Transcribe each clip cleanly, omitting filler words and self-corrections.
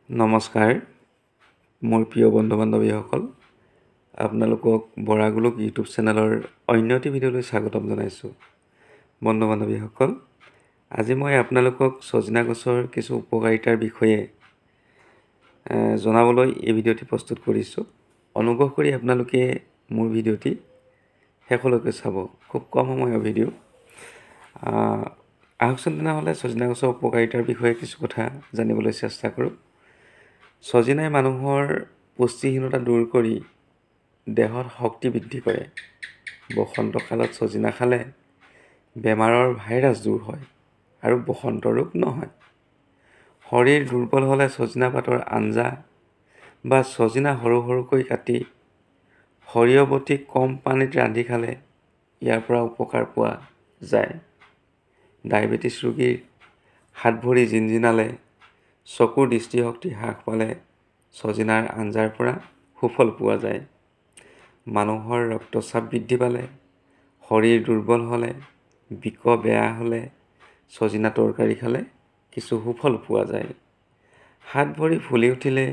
নমস্কাৰ মোৰ প্ৰিয় বন্ধু বান্ধৱীসকল আপোনালোকক বৰাগোলক ইউটিউব চেনেলৰ অন্য এটি ভিডিঅ'লৈ স্বাগতম জনাইছোঁ। বন্ধু বান্ধৱীসকল আজি মই আপোনালোকক সজনা গছৰ কিছু উপকাৰিতাৰ বিষয়ে জনাবলৈ এই ভিডিঅ'টি প্ৰস্তুত কৰিছোঁ। অনুগ্ৰহ কৰি আপোনালোকে মোৰ ভিডিঅ'টি শেষলৈকে চাব। খুব কম সময়ৰ ভিডিঅ'। আহকচোন তেনেহ'লে সজনা গছৰ উপকাৰিতাৰ বিষয়ে কিছু কথা জানিবলৈ চেষ্টা কৰোঁ। সজনাই মানুহৰ পুষ্টিহীনতা দূৰ কৰি দেহত শক্তি বৃদ্ধি কৰে। বসন্তকালত সজনা খালে বেমাৰৰ ভাইৰাছ দূৰ হয় আৰু বসন্ত ৰোগ নহয়। শৰীৰ দুৰ্বল হ'লে সজনা পাতৰ আঞ্জা বা সজনা সৰু সৰুকৈ কাটি সৰিয়হ বটি কম পানীত ৰান্ধি খালে ইয়াৰ পৰা উপকাৰ পোৱা যায়। ডায়েবেটিছ ৰোগীৰ হাত ভৰি জিনজিনালে চকুৰ দৃষ্টিশক্তি হ্ৰাস পালে সজনাৰ আঞ্জাৰ পৰা সুফল পোৱা যায়। মানুহৰ ৰক্তচাপ বৃদ্ধি পালে, শৰীৰ দুৰ্বল হ'লে, বিক বেয়া হ'লে সজনা তৰকাৰী খালে কিছু সুফল পোৱা যায়। হাত ভৰি ফুলি উঠিলে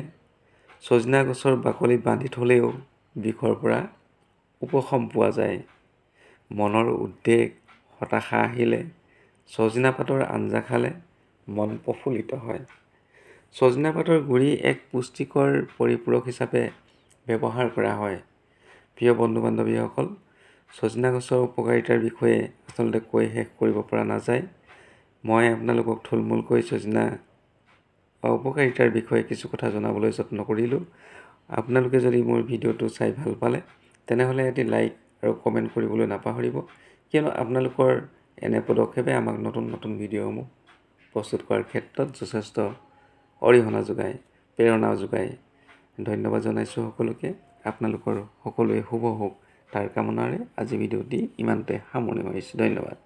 সজনা গছৰ বাকলি বান্ধি থলেও বিষৰ পৰা উপশম পোৱা যায়। মনৰ উদ্বেগ হতাশা আহিলে সজনা পাতৰ আঞ্জা খালে মন প্ৰফুল্লিত হয়। সজনা পাতৰ গুৰি এক পুষ্টিকৰ পৰিপূৰক হিচাপে ব্যৱহাৰ কৰা হয়। প্ৰিয় বন্ধু বান্ধৱীসকল সজনা গছৰ উপকাৰিতাৰ বিষয়ে আচলতে কৈ শেষ কৰিব পৰা নাযায়। মই আপোনালোকক থুলমূলকৈ সজনা উপকাৰিতাৰ বিষয়ে কিছু কথা জনাবলৈ যত্ন কৰিলোঁ। আপোনালোকে যদি মোৰ ভিডিঅ'টো চাই ভাল পালে তেনেহ'লে এটি লাইক আৰু কমেণ্ট কৰিবলৈ নাপাহৰিব, কিয়নো আপোনালোকৰ এনে পদক্ষেপে আমাক নতুন নতুন ভিডিঅ'সমূহ প্ৰস্তুত কৰাৰ ক্ষেত্ৰত যথেষ্ট অৰিহণা যোগায়, প্ৰেৰণা যোগায়। ধন্যবাদ জনাইছোঁ সকলোকে। আপোনালোকৰ সকলোৱে শুভ হওক তাৰ কামনাৰে আজি ভিডিঅ'টি ইমানতে সামৰণি মাৰিছোঁ। ধন্যবাদ।